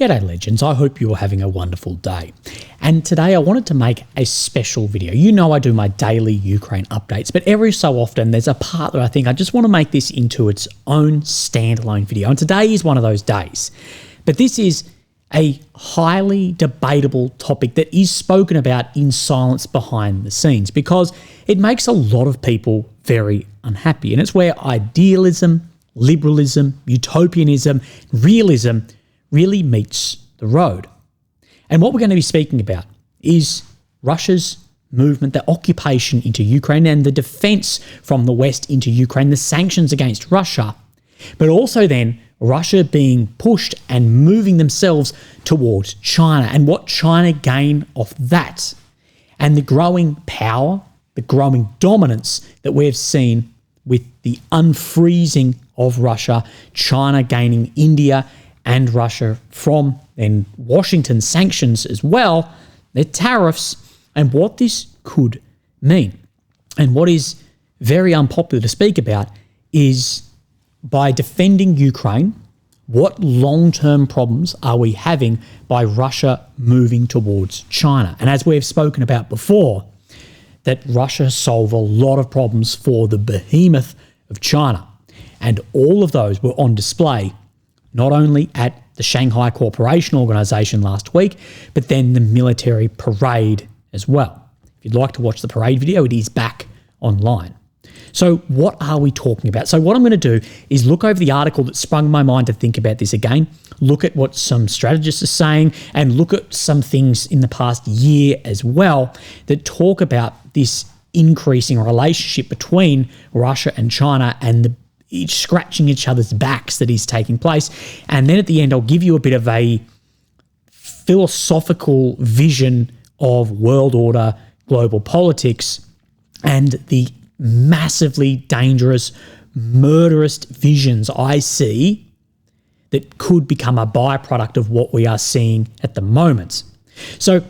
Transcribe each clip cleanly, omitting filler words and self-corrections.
G'day legends, I hope you're having a wonderful day. And today I wanted to make a special video. You know I do my daily Ukraine updates, but every so often there's a part that I think I just want to make this into its own standalone video. And today is one of those days. But this is a highly debatable topic that is spoken about in silence behind the scenes because it makes a lot of people very unhappy. And it's where idealism, liberalism, utopianism, realism really meets the road. And what we're going to be speaking about is Russia's movement, the occupation into Ukraine and the defense from the West into Ukraine, the sanctions against Russia, but also then Russia being pushed and moving themselves towards China and what China gain off that and the growing power, the growing dominance that we've seen with the unfreezing of Russia, China gaining India and Russia from then Washington sanctions as well, their tariffs, and what this could mean. And what is very unpopular to speak about is by defending Ukraine, what long-term problems are we having by Russia moving towards China? And as we've spoken about before, that Russia solve a lot of problems for the behemoth of China. And all of those were on display not only at the Shanghai Cooperation Organization last week, but then the military parade as well. If you'd like to watch the parade video, it is back online. So what are we talking about? So what I'm going to do is look over the article that sprung my mind to think about this again, look at what some strategists are saying, and look at some things in the past year as well that talk about this increasing relationship between Russia and China and the each scratching each other's backs that is taking place. And then at the end, I'll give you a bit of a philosophical vision of world order, global politics, and the massively dangerous, murderous visions I see that could become a byproduct of what we are seeing at the moment. So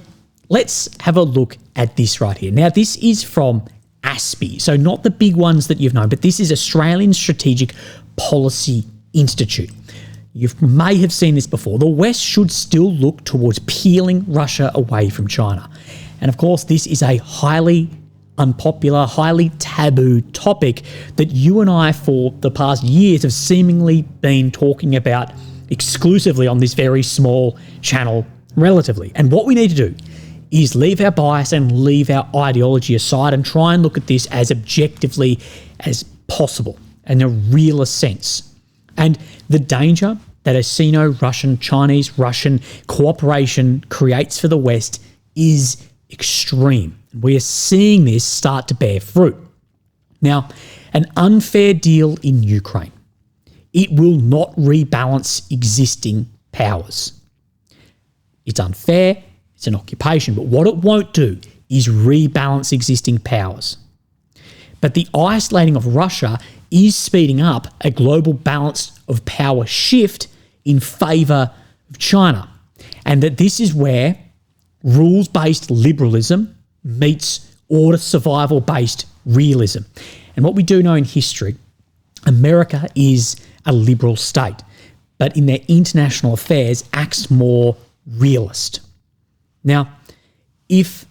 let's have a look at this right here. Now, this is from ASPI, so not the big ones that you've known, but this is Australian Strategic Policy Institute. You may have seen this before. The West should still look towards peeling Russia away from China. And of course, this is a highly unpopular, highly taboo topic that you and I for the past years have seemingly been talking about exclusively on this very small channel relatively. And what we need to do is leave our bias and leave our ideology aside and try and look at this as objectively as possible in a realist sense. And the danger that a Sino-Russian, Chinese-Russian cooperation creates for the West is extreme. We are seeing this start to bear fruit. Now, an unfair deal in Ukraine, it will not rebalance existing powers. It's unfair. It's an occupation, but what it won't do is rebalance existing powers. But the isolating of Russia is speeding up a global balance of power shift in favour of China. And that this is where rules-based liberalism meets order survival-based realism. And what we do know in history, America is a liberal state, but in their international affairs acts more realist. Now, if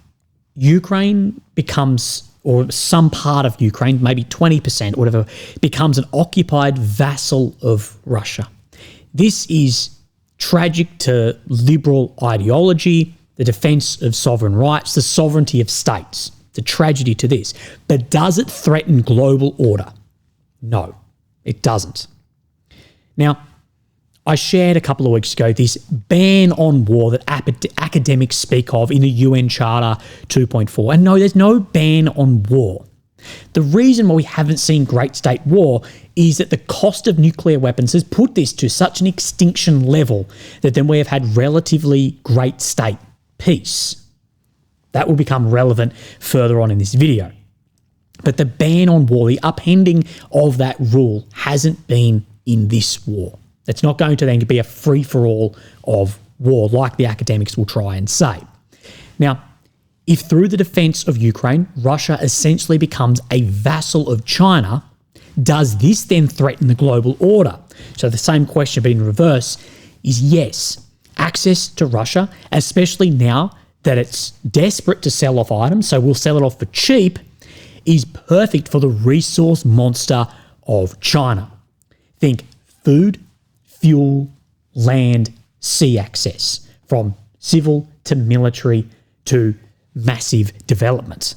Ukraine becomes, or some part of Ukraine, maybe 20% or whatever, becomes an occupied vassal of Russia, this is tragic to liberal ideology, the defense of sovereign rights, the sovereignty of states. It's a tragedy to this. But does it threaten global order? No, it doesn't. Now, I shared a couple of weeks ago this ban on war that academics speak of in the UN Charter 2.4. And no, there's no ban on war. The reason why we haven't seen great state war is that the cost of nuclear weapons has put this to such an extinction level that then we have had relatively great state peace. That will become relevant further on in this video. But the ban on war, the upending of that rule hasn't been in this war. It's not going to then be a free-for-all of war like the academics will try and say. Now, if through the defense of Ukraine, Russia essentially becomes a vassal of China, does this then threaten the global order? So the same question but in reverse is yes. access to Russia, especially now that it's desperate to sell off items, so we'll sell it off for cheap, is perfect for the resource monster of China. Think food, fuel, land, sea access, from civil to military to massive development.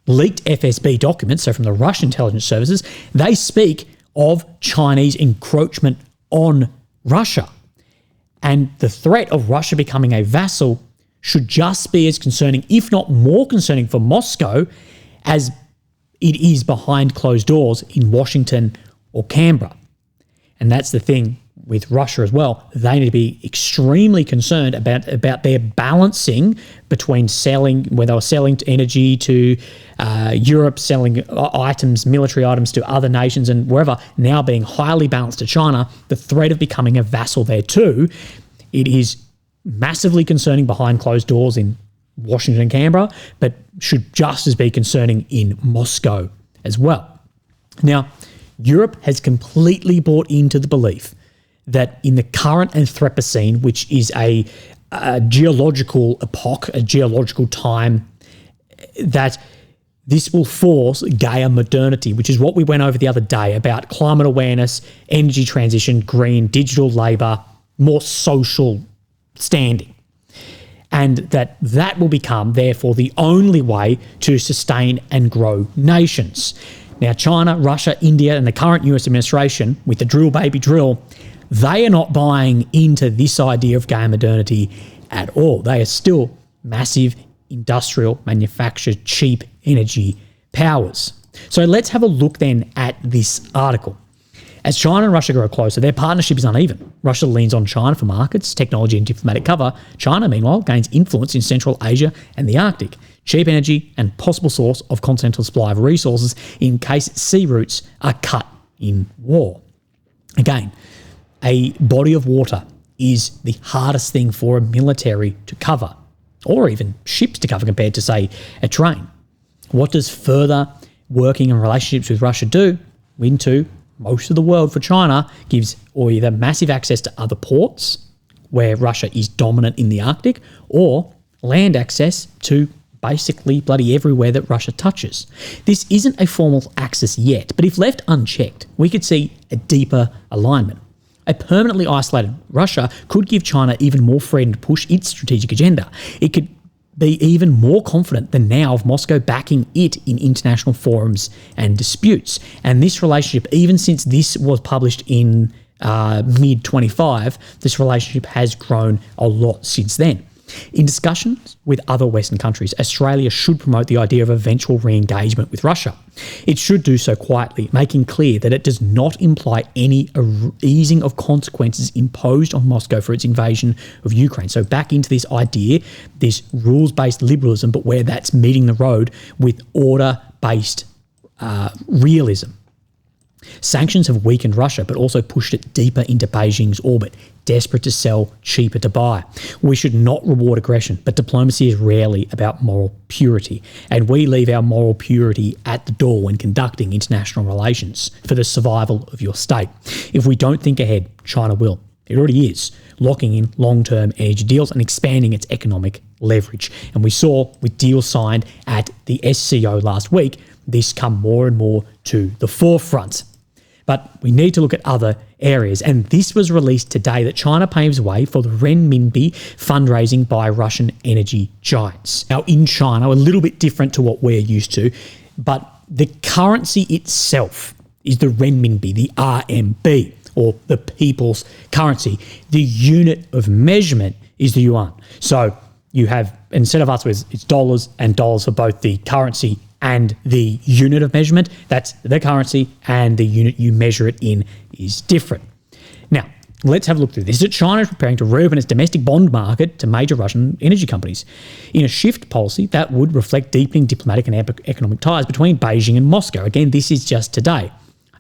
Leaked FSB documents, so from the Russian intelligence services, they speak of Chinese encroachment on Russia. And the threat of Russia becoming a vassal should just be as concerning, if not more concerning for Moscow, as it is behind closed doors in Washington or Canberra. And that's the thing with Russia as well. They need to be extremely concerned about their balancing between selling, when they were selling energy to Europe, selling items, military items to other nations and wherever, now being highly balanced to China, the threat of becoming a vassal there too. It is massively concerning behind closed doors in Washington and Canberra, but should just as be concerning in Moscow as well. Now, Europe has completely bought into the belief that in the current Anthropocene, which is a geological epoch, a geological time, that this will force Gaia modernity, which is what we went over the other day about climate awareness, energy transition, green, digital labour, more social standing. And that will become, therefore, the only way to sustain and grow nations. Now, China, Russia, India, and the current US administration, with the drill baby drill, they are not buying into this idea of Gaia modernity at all. They are still massive industrial, manufactured, cheap energy powers. So let's have a look then at this article. As China and Russia grow closer, their partnership is uneven. Russia leans on China for markets, technology and diplomatic cover. China, meanwhile, gains influence in Central Asia and the Arctic, cheap energy and possible source of continental supply of resources in case sea routes are cut in war. Again, a body of water is the hardest thing for a military to cover, or even ships to cover compared to, say, a train. What does further working and relationships with Russia do? Into most of the world for China gives either massive access to other ports where Russia is dominant in the Arctic, or land access to basically bloody everywhere that Russia touches. This isn't a formal axis yet, but if left unchecked, we could see a deeper alignment. A permanently isolated Russia could give China even more freedom to push its strategic agenda. It could be even more confident than now of Moscow backing it in international forums and disputes. And this relationship, even since this was published in mid-25, this relationship has grown a lot since then. In discussions with other Western countries, Australia should promote the idea of eventual re-engagement with Russia. It should do so quietly, making clear that it does not imply any easing of consequences imposed on Moscow for its invasion of Ukraine. So back into this idea, this rules-based liberalism, but where that's meeting the road with order-based realism. Sanctions have weakened Russia, but also pushed it deeper into Beijing's orbit, desperate to sell, cheaper to buy. We should not reward aggression, but diplomacy is rarely about moral purity, and we leave our moral purity at the door when conducting international relations for the survival of your state. If we don't think ahead, China will. It already is, locking in long-term energy deals and expanding its economic leverage. And we saw with deals signed at the SCO last week, this come more and more to the forefront. But we need to look at other areas. And this was released today that China paves way for the renminbi fundraising by Russian energy giants. Now, in China, a little bit different to what we're used to, but the currency itself is the renminbi, the RMB, or the people's currency. The unit of measurement is the yuan. So you have, instead of us, it's dollars and dollars for both the currency and the unit of measurement. That's the currency, and the unit you measure it in is different. Now, let's have a look through this. China is preparing to reopen its domestic bond market to major Russian energy companies in a shift policy that would reflect deepening diplomatic and economic ties between Beijing and Moscow. Again, this is just today.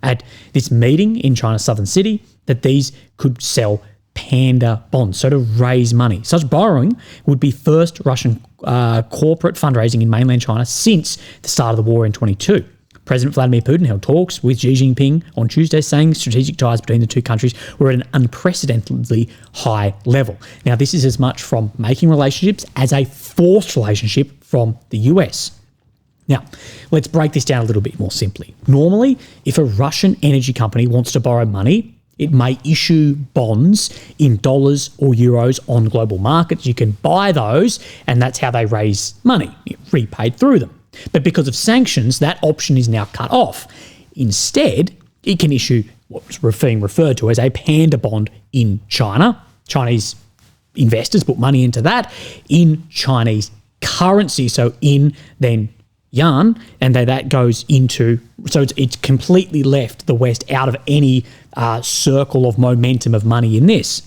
At this meeting in China's southern city, that these could sell panda bonds, so to raise money. Such borrowing would be first Russian corporate fundraising in mainland China since the start of the war in 22. President Vladimir Putin held talks with Xi Jinping on Tuesday, saying strategic ties between the two countries were at an unprecedentedly high level. Now, this is as much from making relationships as a forced relationship from the US. Now, let's break this down a little bit more simply. Normally, if a Russian energy company wants to borrow money, it may issue bonds in dollars or euros on global markets. You can buy those, and that's how they raise money, repaid through them. But because of sanctions, that option is now cut off. Instead, it can issue what's being referred to as a panda bond in China. Chinese investors put money into that in Chinese currency, so in then yuan, and that goes into, so it's completely left the West out of any circle of momentum of money in this.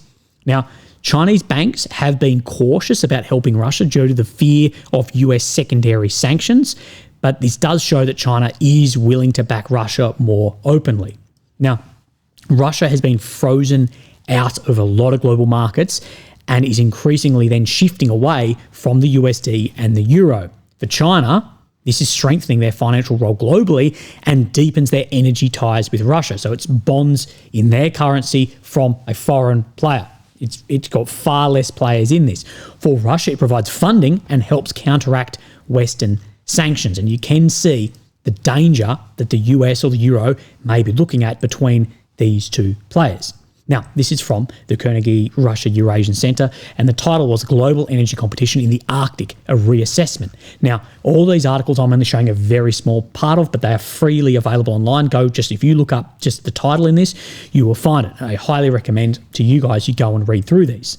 Now, Chinese banks have been cautious about helping Russia due to the fear of US secondary sanctions, but this does show that China is willing to back Russia more openly. Now, Russia has been frozen out of a lot of global markets and is increasingly then shifting away from the USD and the euro. For China, this is strengthening their financial role globally and deepens their energy ties with Russia. So it's bonds in their currency from a foreign player. It's got far less players in this. For Russia, it provides funding and helps counteract Western sanctions. And you can see the danger that the US or the euro may be looking at between these two players. Now, this is from the Carnegie Russia Eurasian Center, and the title was Global Energy Competition in the Arctic, a Reassessment. Now, all these articles I'm only showing a very small part of, but they are freely available online. If you look up just the title in this, you will find it. I highly recommend to you guys you go and read through these.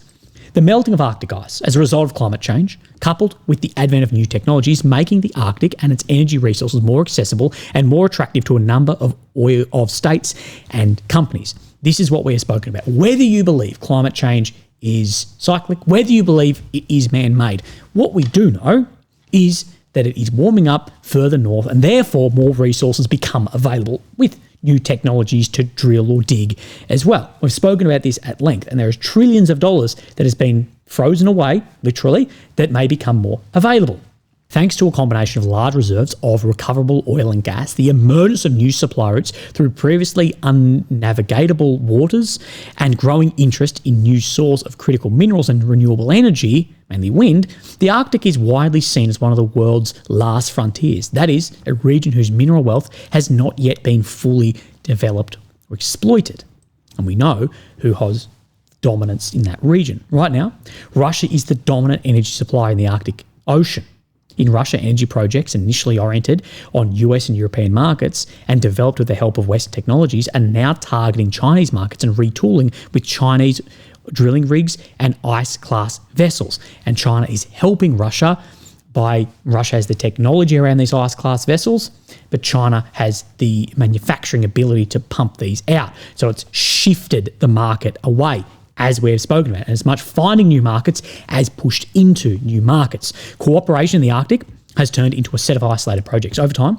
The melting of Arctic ice as a result of climate change, coupled with the advent of new technologies, making the Arctic and its energy resources more accessible and more attractive to a number of states and companies. This is what we have spoken about. Whether you believe climate change is cyclic, whether you believe it is man-made, what we do know is that it is warming up further north and therefore more resources become available with new technologies to drill or dig as well. We've spoken about this at length, and there is trillions of dollars that has been frozen away, literally, that may become more available. Thanks to a combination of large reserves of recoverable oil and gas, the emergence of new supply routes through previously unnavigatable waters, and growing interest in new sources of critical minerals and renewable energy, mainly wind, the Arctic is widely seen as one of the world's last frontiers. That is, a region whose mineral wealth has not yet been fully developed or exploited. And we know who has dominance in that region. Right now, Russia is the dominant energy supplier in the Arctic Ocean. In Russia, energy projects initially oriented on US and European markets and developed with the help of Western technologies are now targeting Chinese markets and retooling with Chinese drilling rigs and ice-class vessels. And China is helping Russia Russia has the technology around these ice-class vessels, but China has the manufacturing ability to pump these out. So it's shifted the market away, as we have spoken about, and as much finding new markets as pushed into new markets. Cooperation in the Arctic has turned into a set of isolated projects. Over time,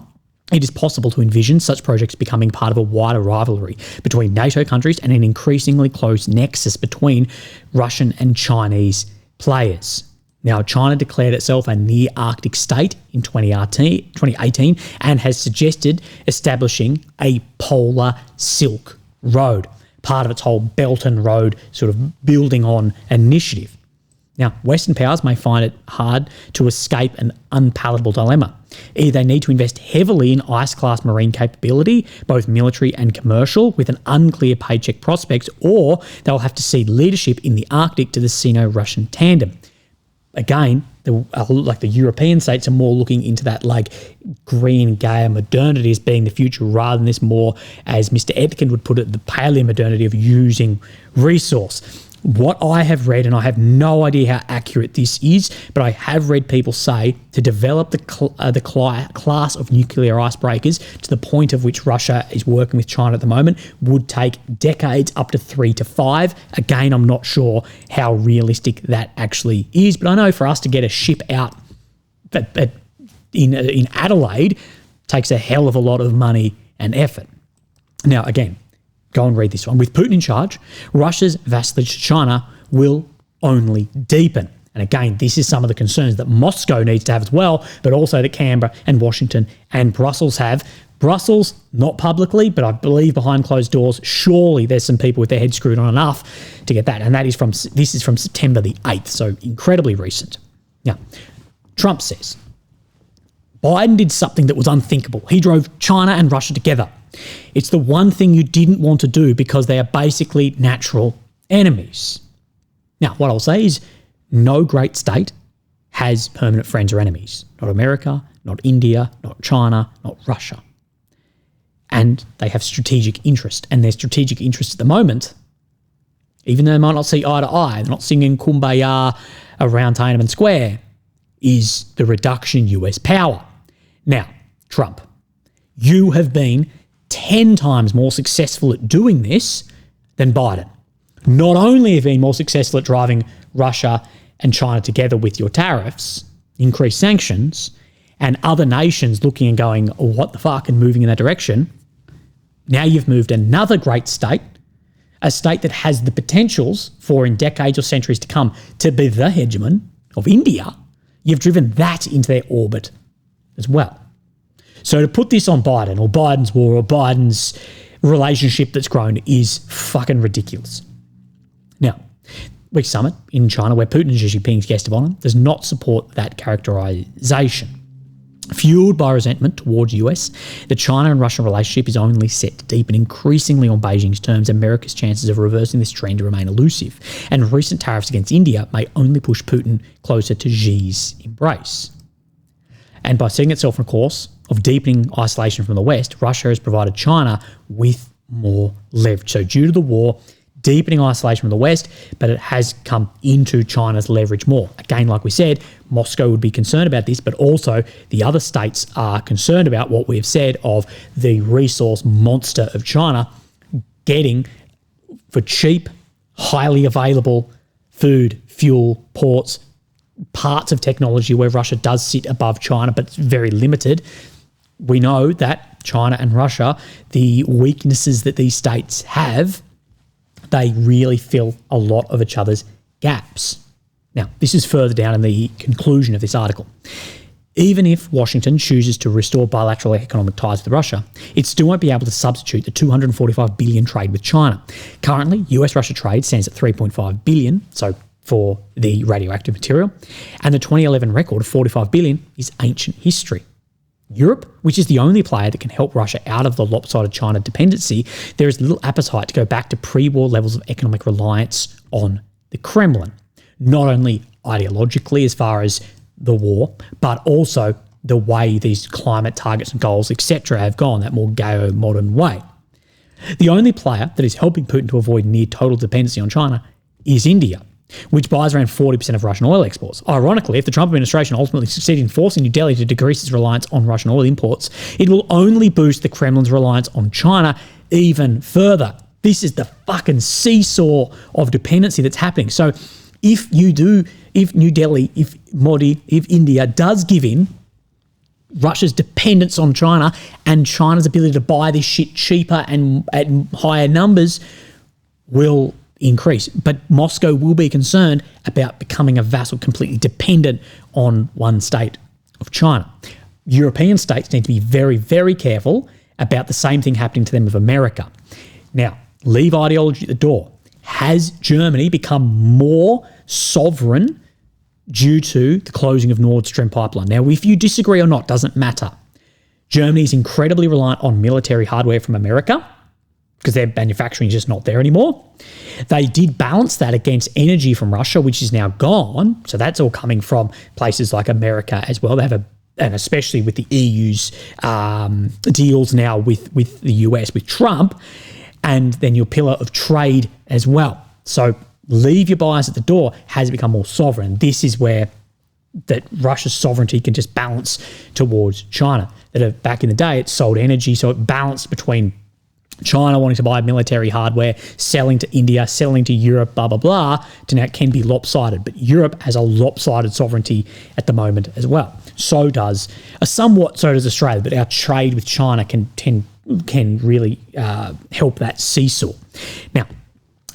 it is possible to envision such projects becoming part of a wider rivalry between NATO countries and an increasingly close nexus between Russian and Chinese players. Now, China declared itself a near-Arctic state in 2018 and has suggested establishing a polar Silk Road, part of its whole Belt and Road sort of building on initiative. Now, Western powers may find it hard to escape an unpalatable dilemma. Either they need to invest heavily in ice-class marine capability, both military and commercial, with an unclear paycheck prospect, or they'll have to cede leadership in the Arctic to the Sino-Russian tandem. Again, the European states are more looking into that green Gaia modernity as being the future, rather than this more, as Mr. Etkin would put it, the paleo modernity of using resource. What I have read, and I have no idea how accurate this is, but I have read people say to develop the class of nuclear icebreakers to the point of which Russia is working with China at the moment would take decades, up to 3 to 5. Again, I'm not sure how realistic that actually is, but I know for us to get a ship out in Adelaide takes a hell of a lot of money and effort. Now, again, go and read this one. With Putin in charge, Russia's vassalage to China will only deepen. And again, this is some of the concerns that Moscow needs to have as well, but also that Canberra and Washington and Brussels have. Brussels, not publicly, but I believe behind closed doors, surely there's some people with their heads screwed on enough to get that. And this is from September the 8th, so incredibly recent. Now, Trump says, Biden did something that was unthinkable. He drove China and Russia together. It's the one thing you didn't want to do because they are basically natural enemies. Now, what I'll say is no great state has permanent friends or enemies. Not America, not India, not China, not Russia. And they have strategic interest. And their strategic interest at the moment, even though they might not see eye to eye, they're not singing Kumbaya around Tiananmen Square, is the reduction in US power. Now, Trump, you have been 10 times more successful at doing this than Biden. Not only have you been more successful at driving Russia and China together with your tariffs, increased sanctions, and other nations looking and going, oh, what the fuck, and moving in that direction, now you've moved another great state, a state that has the potentials for in decades or centuries to come to be the hegemon of India. You've driven that into their orbit as well. So to put this on Biden or Biden's war or Biden's relationship that's grown is fucking ridiculous. Now, week summit in China, where Putin is Xi Jinping's guest of honour, does not support that characterisation. Fueled by resentment towards US, the China and Russian relationship is only set to deepen increasingly on Beijing's terms. America's chances of reversing this trend remain elusive, and recent tariffs against India may only push Putin closer to Xi's embrace. And by setting itself on a course of deepening isolation from the West, Russia has provided China with more leverage. So due to the war, deepening isolation from the West, but it has come into China's leverage more. Again, like we said, Moscow would be concerned about this, but also the other states are concerned about what we have said of the resource monster of China getting, for cheap, highly available food, fuel, ports, parts of technology where Russia does sit above China, but it's very limited. We know that China and Russia, the weaknesses that these states have, they really fill a lot of each other's gaps. Now, this is further down in the conclusion of this article. Even if Washington chooses to restore bilateral economic ties with Russia, it still won't be able to substitute the $245 billion trade with China. Currently, US-Russia trade stands at $3.5 billion, so for the radioactive material, and the 2011 record of $45 billion is ancient history. Europe, which is the only player that can help Russia out of the lopsided China dependency, there is little appetite to go back to pre-war levels of economic reliance on the Kremlin, not only ideologically as far as the war, but also the way these climate targets and goals, etc., have gone, that more Geo-modern way. The only player that is helping Putin to avoid near total dependency on China is India, which buys around 40% of Russian oil exports. Ironically, if the Trump administration ultimately succeeds in forcing New Delhi to decrease its reliance on Russian oil imports, it will only boost the Kremlin's reliance on China even further. This is the fucking seesaw of dependency that's happening. So if New Delhi, if Modi, if India does give in, Russia's dependence on China and China's ability to buy this shit cheaper and at higher numbers will increase. But Moscow will be concerned about becoming a vassal completely dependent on one state of China. European states need to be very, very careful about the same thing happening to them with America. Now, leave ideology at the door. Has Germany become more sovereign due to the closing of Nord Stream pipeline? Now, if you disagree or not, doesn't matter. Germany is incredibly reliant on military hardware from America because their manufacturing is just not there anymore. They did balance that against energy from Russia, which is now gone. So that's all coming from places like America as well. They have and especially with the EU's deals now with the US, with Trump, and then your pillar of trade as well. So leave your bias at the door. Has it become more sovereign? This is where that Russia's sovereignty can just balance towards China. Back in the day, it sold energy, so it balanced between China wanting to buy military hardware, selling to India, selling to Europe, blah, blah, blah, to now it can be lopsided. But Europe has a lopsided sovereignty at the moment as well. So does Australia, but our trade with China can really help that seesaw. Now,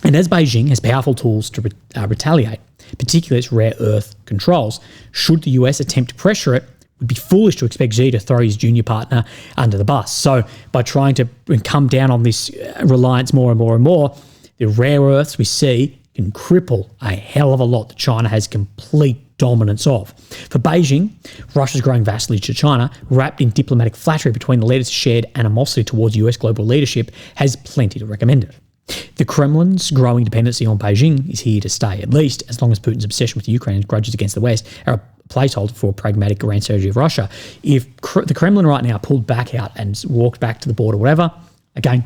and as Beijing has powerful tools to retaliate, particularly its rare earth controls, should the US attempt to pressure it, would be foolish to expect Xi to throw his junior partner under the bus. So by trying to come down on this reliance more and more and more, the rare earths we see can cripple a hell of a lot that China has complete dominance of. For Beijing, Russia's growing vassalage to China, wrapped in diplomatic flattery between the leaders' shared animosity towards US global leadership, has plenty to recommend it. The Kremlin's growing dependency on Beijing is here to stay, at least as long as Putin's obsession with Ukraine and grudges against the West are a placeholder for a pragmatic grand strategy of Russia. If the Kremlin right now pulled back out and walked back to the border, whatever, again,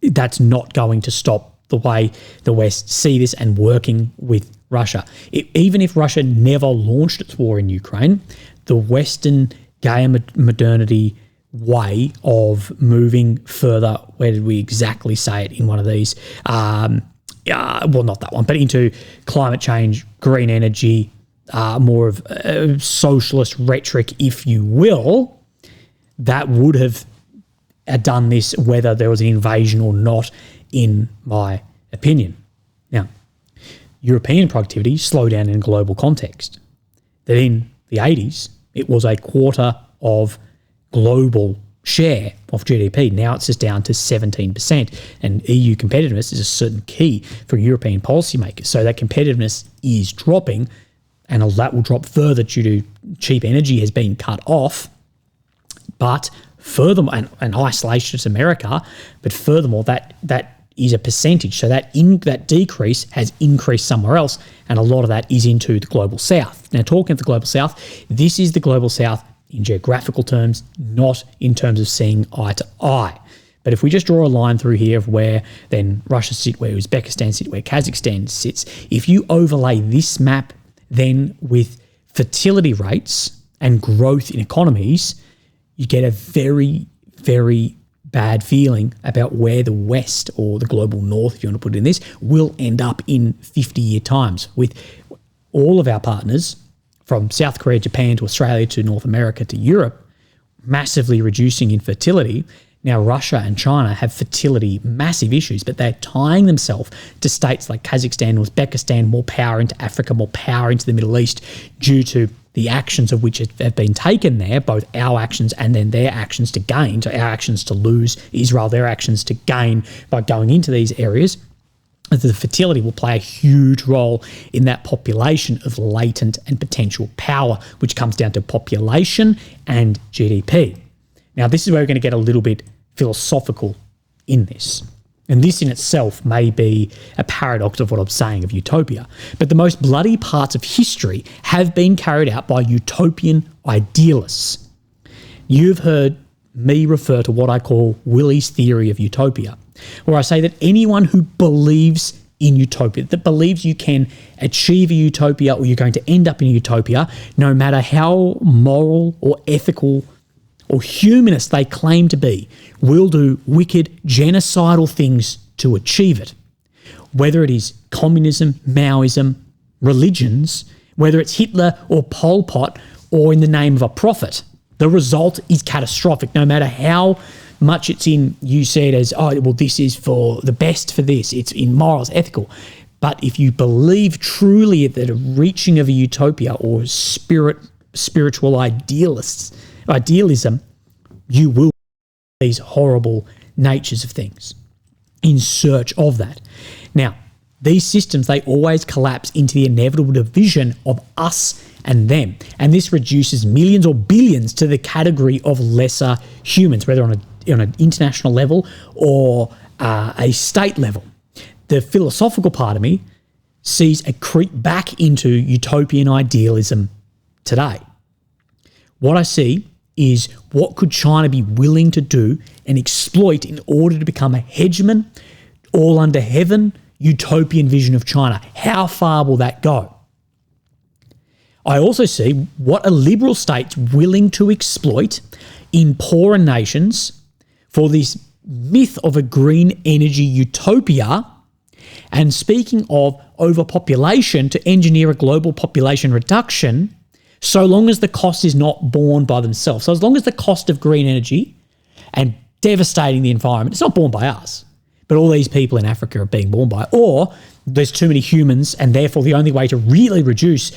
that's not going to stop the way the West see this and working with Russia. Even if Russia never launched its war in Ukraine, the Western gay modernity way of moving further, where did we exactly say it in one of these? Well, not that one, but into climate change, green energy, more of socialist rhetoric, if you will, that would have done this whether there was an invasion or not, in my opinion. Now, European productivity slowed down in a global context. That in the 80s, it was a quarter of global share of GDP. Now it's just down to 17%. And EU competitiveness is a certain key for European policymakers. So that competitiveness is dropping, and that will drop further due to cheap energy has been cut off. But furthermore, and isolation to America, but furthermore, that is a percentage. So that decrease has increased somewhere else, and a lot of that is into the global south. Now, talking of the global south, this is the global south in geographical terms, not in terms of seeing eye to eye. But if we just draw a line through here of where then Russia sits, where Uzbekistan sits, where Kazakhstan sits, if you overlay this map then with fertility rates and growth in economies, you get a very, very bad feeling about where the West, or the global North, if you want to put it in this, will end up in 50-year times, with all of our partners from South Korea, Japan to Australia to North America to Europe massively reducing in fertility. Now, Russia and China have fertility massive issues, but they're tying themselves to states like Kazakhstan, Uzbekistan, more power into Africa, more power into the Middle East, due to the actions of which have been taken there, both our actions and then their actions to gain, so our actions to lose Israel, their actions to gain by going into these areas. The fertility will play a huge role in that population of latent and potential power, which comes down to population and GDP. Now, this is where we're going to get a little bit philosophical in this. And this in itself may be a paradox of what I'm saying of utopia. But the most bloody parts of history have been carried out by utopian idealists. You've heard me refer to what I call Willie's theory of utopia, where I say that anyone who believes in utopia, that believes you can achieve a utopia or you're going to end up in a utopia, no matter how moral or ethical or humanist they claim to be, will do wicked, genocidal things to achieve it. Whether it is communism, Maoism, religions, whether it's Hitler or Pol Pot, or in the name of a prophet, the result is catastrophic, no matter how much it's in, you see it as, oh, well, this is for the best for this, it's in morals, ethical. But if you believe truly that a reaching of a utopia or spiritual idealism, you will these horrible natures of things in search of that. Now, these systems, they always collapse into the inevitable division of us and them. And this reduces millions or billions to the category of lesser humans, whether on an international level or a state level. The philosophical part of me sees a creep back into utopian idealism today. What I see is, what could China be willing to do and exploit in order to become a hegemon, all under heaven, utopian vision of China? How far will that go? I also see what are liberal states willing to exploit in poorer nations for this myth of a green energy utopia. And speaking of overpopulation, to engineer a global population reduction, so long as the cost is not borne by themselves. So as long as the cost of green energy and devastating the environment, it's not borne by us, but all these people in Africa are being borne by, or there's too many humans and therefore the only way to really reduce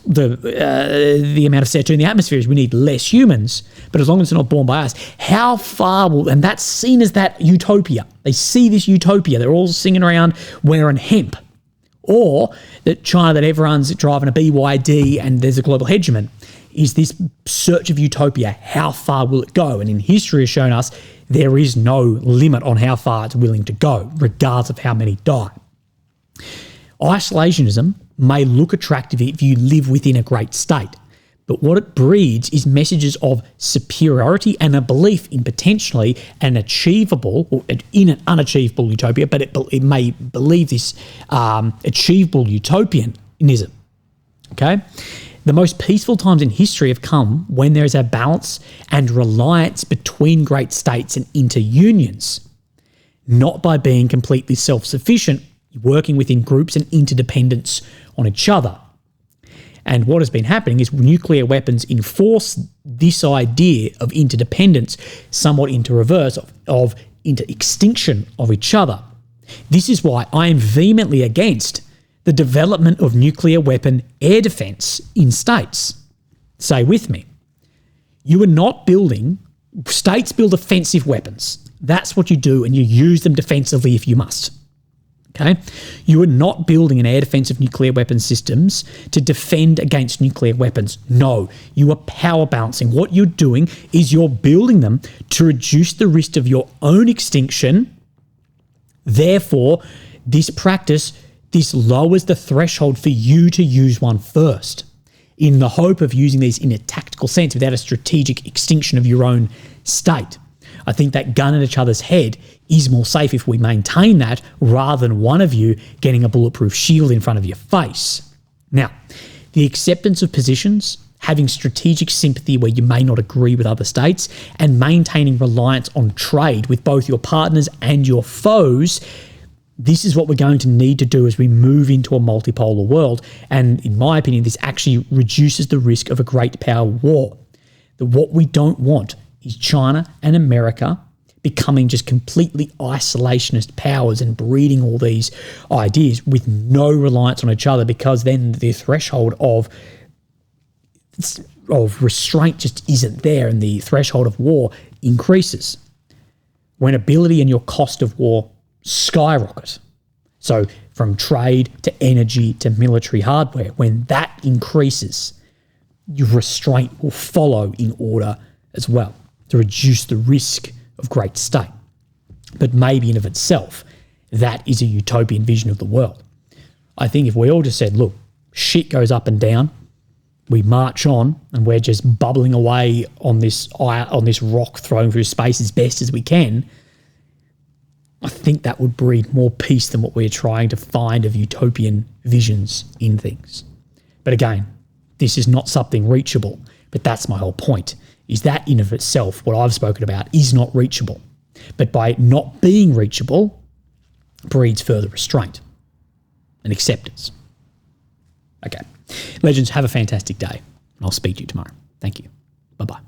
the amount of CO2 in the atmosphere is we need less humans, but as long as it's not born by us, how far will, and that's seen as that utopia. They see this utopia. They're all singing around wearing hemp, or that China, that everyone's driving a BYD and there's a global hegemon, is this search of utopia. How far will it go? And in history has shown us there is no limit on how far it's willing to go, regardless of how many die. Isolationism may look attractive if you live within a great state, but what it breeds is messages of superiority and a belief in potentially an achievable, or in an unachievable utopia, but it may believe this achievable utopianism. Okay? The most peaceful times in history have come when there is a balance and reliance between great states and interunions, not by being completely self-sufficient, working within groups and interdependence on each other. And what has been happening is nuclear weapons enforce this idea of interdependence somewhat into reverse, into extinction of each other. This is why I am vehemently against the development of nuclear weapon air defense in states. Say with me. You are not building, states build offensive weapons. That's what you do, and you use them defensively if you must. Okay? You are not building an air defense of nuclear weapon systems to defend against nuclear weapons. No, you are power balancing. What you're doing is you're building them to reduce the risk of your own extinction. Therefore, this practice, this lowers the threshold for you to use one first, in the hope of using these in a tactical sense without a strategic extinction of your own state. I think that gun in each other's head is more safe if we maintain that, rather than one of you getting a bulletproof shield in front of your face. Now, the acceptance of positions, having strategic sympathy where you may not agree with other states, and maintaining reliance on trade with both your partners and your foes, this is what we're going to need to do as we move into a multipolar world. And in my opinion, this actually reduces the risk of a great power war. What we don't want is China and America becoming just completely isolationist powers and breeding all these ideas with no reliance on each other, because then the threshold of restraint just isn't there, and the threshold of war increases. When ability and your cost of war skyrocket, so from trade to energy to military hardware, when that increases, your restraint will follow in order as well, to reduce the risk of great state. But maybe in of itself, that is a utopian vision of the world. I think if we all just said, look, shit goes up and down, we march on, and we're just bubbling away on this rock thrown through space as best as we can, I think that would breed more peace than what we're trying to find of utopian visions in things. But again, this is not something reachable, but that's my whole point, is that in of itself, what I've spoken about, is not reachable. But by it not being reachable, breeds further restraint and acceptance. Okay. Legends, have a fantastic day, and I'll speak to you tomorrow. Thank you. Bye-bye.